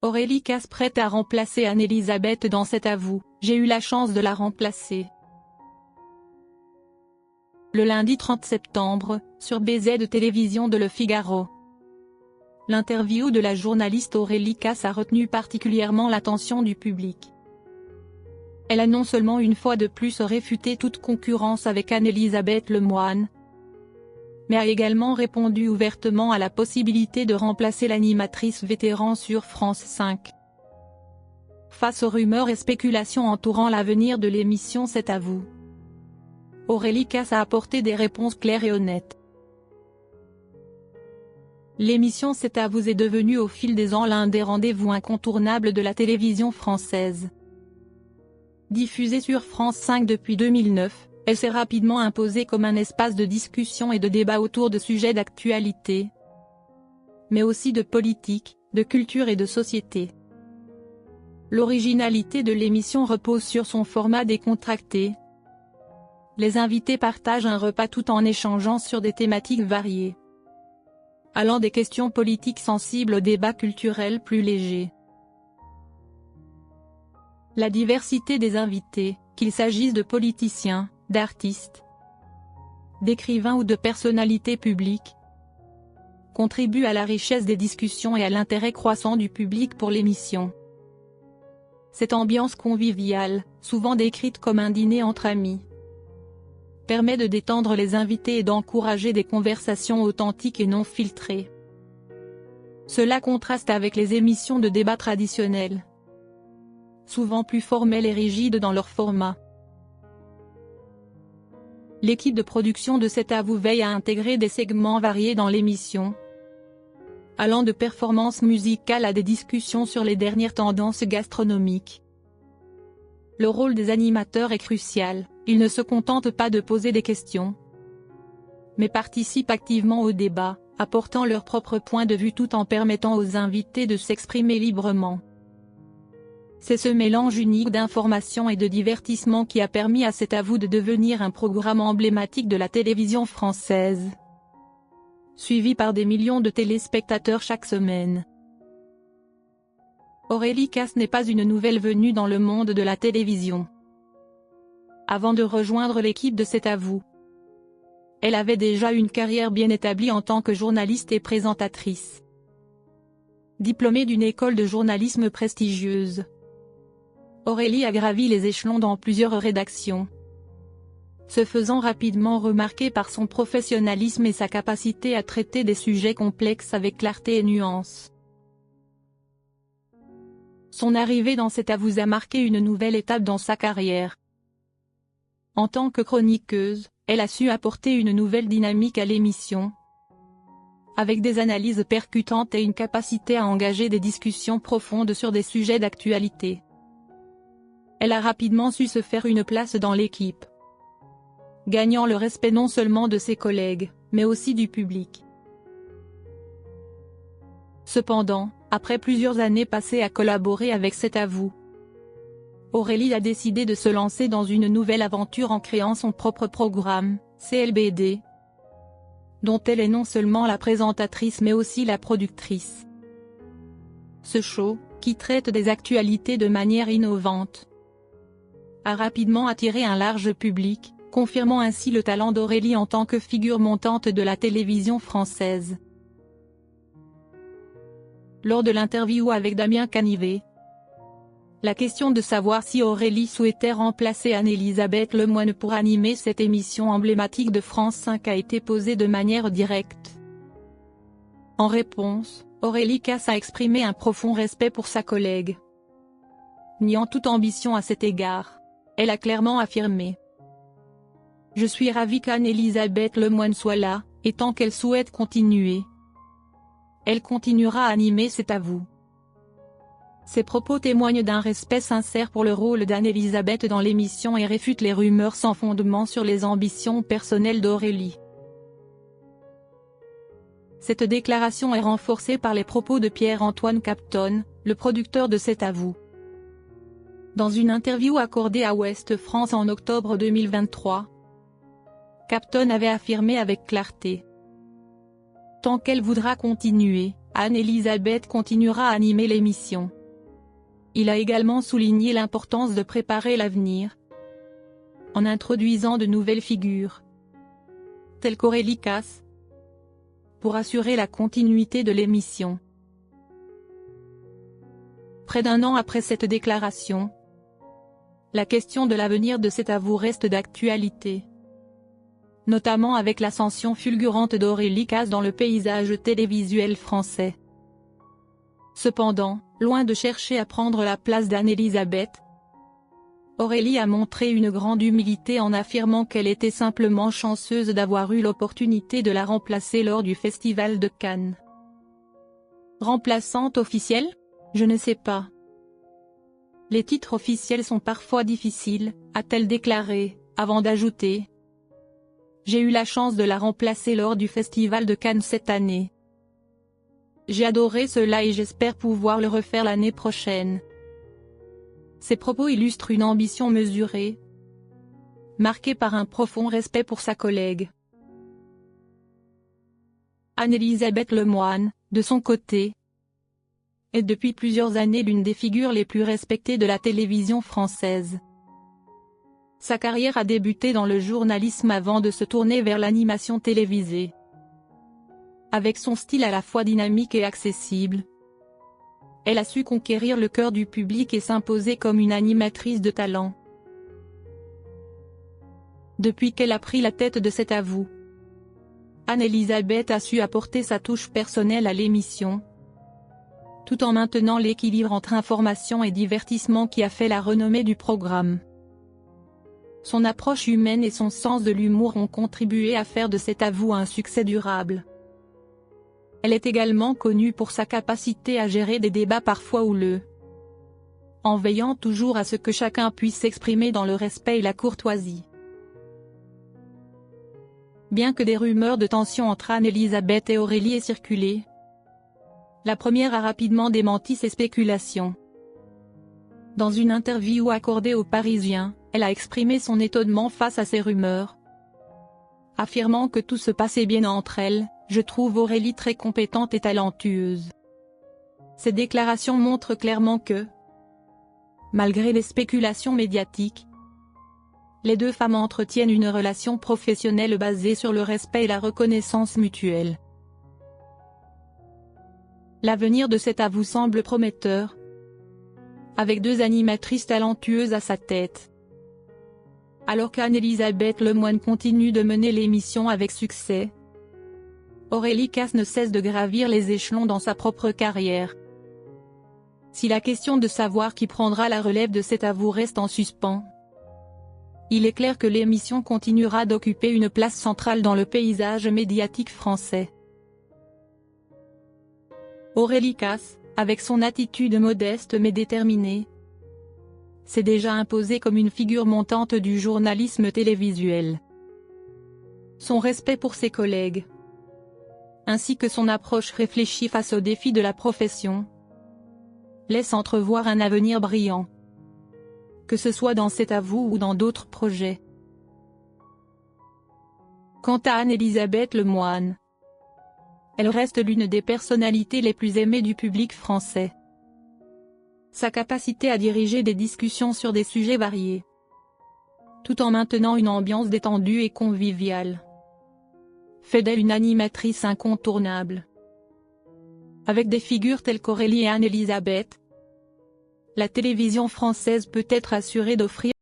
Aurélie Casse prête à remplacer Anne-Elisabeth dans C'est à vous, j'ai eu la chance de la remplacer. Le lundi 30 septembre, sur BZ Télévision de Le Figaro. L'interview de la journaliste Aurélie Casse a retenu particulièrement l'attention du public. Elle a non seulement une fois de plus réfuté toute concurrence avec Anne-Elisabeth Lemoine, mais a également répondu ouvertement à la possibilité de remplacer l'animatrice vétéran sur France 5. Face aux rumeurs et spéculations entourant l'avenir de l'émission C'est à vous, Aurélie Casse a apporté des réponses claires et honnêtes. L'émission C'est à vous est devenue au fil des ans l'un des rendez-vous incontournables de la télévision française. Diffusée sur France 5 depuis 2009, elle s'est rapidement imposée comme un espace de discussion et de débat autour de sujets d'actualité, mais aussi de politique, de culture et de société. L'originalité de l'émission repose sur son format décontracté. Les invités partagent un repas tout en échangeant sur des thématiques variées, allant des questions politiques sensibles aux débats culturels plus légers. La diversité des invités, qu'il s'agisse de politiciens, d'artistes, d'écrivains ou de personnalités publiques, contribue à la richesse des discussions et à l'intérêt croissant du public pour l'émission. Cette ambiance conviviale, souvent décrite comme un dîner entre amis, permet de détendre les invités et d'encourager des conversations authentiques et non filtrées. Cela contraste avec les émissions de débat traditionnelles, souvent plus formelles et rigides dans leur format. L'équipe de production de C'est à vous veille à intégrer des segments variés dans l'émission, allant de performances musicales à des discussions sur les dernières tendances gastronomiques. Le rôle des animateurs est crucial, ils ne se contentent pas de poser des questions, mais participent activement au débat, apportant leur propre point de vue tout en permettant aux invités de s'exprimer librement. C'est ce mélange unique d'information et de divertissement qui a permis à C'est à vous de devenir un programme emblématique de la télévision française, suivi par des millions de téléspectateurs chaque semaine. Aurélie Casse n'est pas une nouvelle venue dans le monde de la télévision. Avant de rejoindre l'équipe de C'est à vous, elle avait déjà une carrière bien établie en tant que journaliste et présentatrice. Diplômée d'une école de journalisme prestigieuse, Aurélie a gravi les échelons dans plusieurs rédactions, se faisant rapidement remarquer par son professionnalisme et sa capacité à traiter des sujets complexes avec clarté et nuance. Son arrivée dans C'est à vous a marqué une nouvelle étape dans sa carrière. En tant que chroniqueuse, elle a su apporter une nouvelle dynamique à l'émission, avec des analyses percutantes et une capacité à engager des discussions profondes sur des sujets d'actualité. Elle a rapidement su se faire une place dans l'équipe, gagnant le respect non seulement de ses collègues, mais aussi du public. Cependant, après plusieurs années passées à collaborer avec C'est à vous, Aurélie a décidé de se lancer dans une nouvelle aventure en créant son propre programme, CLBD, dont elle est non seulement la présentatrice mais aussi la productrice. Ce show, qui traite des actualités de manière innovante, a rapidement attiré un large public, confirmant ainsi le talent d'Aurélie en tant que figure montante de la télévision française. Lors de l'interview avec Damien Canivet, la question de savoir si Aurélie souhaitait remplacer Anne-Elisabeth Lemoine pour animer cette émission emblématique de France 5 a été posée de manière directe. En réponse, Aurélie Casse a exprimé un profond respect pour sa collègue. Niant toute ambition à cet égard, elle a clairement affirmé: « Je suis ravie qu'Anne-Elisabeth Lemoine soit là, et tant qu'elle souhaite continuer, elle continuera à animer C'est à vous. » Ces propos témoignent d'un respect sincère pour le rôle d'Anne-Elisabeth dans l'émission et réfutent les rumeurs sans fondement sur les ambitions personnelles d'Aurélie. Cette déclaration est renforcée par les propos de Pierre-Antoine Capton, le producteur de C'est à vous. Dans une interview accordée à Ouest France en octobre 2023, Capton avait affirmé avec clarté: « Tant qu'elle voudra continuer, Anne-Elisabeth continuera à animer l'émission. Il a également souligné l'importance de préparer l'avenir, en introduisant de nouvelles figures, telles qu'Aurélie Casse, pour assurer la continuité de l'émission. Près d'un an après cette déclaration, la question de l'avenir de C'est à vous reste d'actualité, notamment avec l'ascension fulgurante d'Aurélie Casse dans le paysage télévisuel français. Cependant, loin de chercher à prendre la place d'Anne-Elisabeth, Aurélie a montré une grande humilité en affirmant qu'elle était simplement chanceuse d'avoir eu l'opportunité de la remplacer lors du Festival de Cannes. Remplaçante officielle? Je ne sais pas. Les titres officiels sont parfois difficiles, a-t-elle déclaré, avant d'ajouter: j'ai eu la chance de la remplacer lors du Festival de Cannes cette année. J'ai adoré cela et j'espère pouvoir le refaire l'année prochaine. Ces propos illustrent une ambition mesurée, marquée par un profond respect pour sa collègue. Anne-Elisabeth Lemoine, de son côté, est depuis plusieurs années l'une des figures les plus respectées de la télévision française. Sa carrière a débuté dans le journalisme avant de se tourner vers l'animation télévisée. Avec son style à la fois dynamique et accessible, elle a su conquérir le cœur du public et s'imposer comme une animatrice de talent. Depuis qu'elle a pris la tête de C'est à vous, Anne-Elisabeth a su apporter sa touche personnelle à l'émission, tout en maintenant l'équilibre entre information et divertissement qui a fait la renommée du programme. Son approche humaine et son sens de l'humour ont contribué à faire de C'est à vous un succès durable. Elle est également connue pour sa capacité à gérer des débats parfois houleux, en veillant toujours à ce que chacun puisse s'exprimer dans le respect et la courtoisie. Bien que des rumeurs de tension entre Anne-Elisabeth et Aurélie aient circulé, la première a rapidement démenti ces spéculations. Dans une interview accordée aux Parisiens, elle a exprimé son étonnement face à ces rumeurs, affirmant que tout se passait bien entre elles. Je trouve Aurélie très compétente et talentueuse. Ces déclarations montrent clairement que, malgré les spéculations médiatiques, les deux femmes entretiennent une relation professionnelle basée sur le respect et la reconnaissance mutuelle. L'avenir de C'est à vous semble prometteur, avec deux animatrices talentueuses à sa tête. Alors qu'Anne-Elisabeth Lemoine continue de mener l'émission avec succès, Aurélie Casse ne cesse de gravir les échelons dans sa propre carrière. Si la question de savoir qui prendra la relève de C'est à vous reste en suspens, il est clair que l'émission continuera d'occuper une place centrale dans le paysage médiatique français. Aurélie Casse, avec son attitude modeste mais déterminée, s'est déjà imposée comme une figure montante du journalisme télévisuel. Son respect pour ses collègues, ainsi que son approche réfléchie face aux défis de la profession, laisse entrevoir un avenir brillant, que ce soit dans C'est à vous ou dans d'autres projets. Quant à Anne-Elisabeth Lemoine, elle reste l'une des personnalités les plus aimées du public français. Sa capacité à diriger des discussions sur des sujets variés, tout en maintenant une ambiance détendue et conviviale, fait d'elle une animatrice incontournable. Avec des figures telles qu'Aurélie et Anne-Elisabeth, la télévision française peut être assurée d'offrir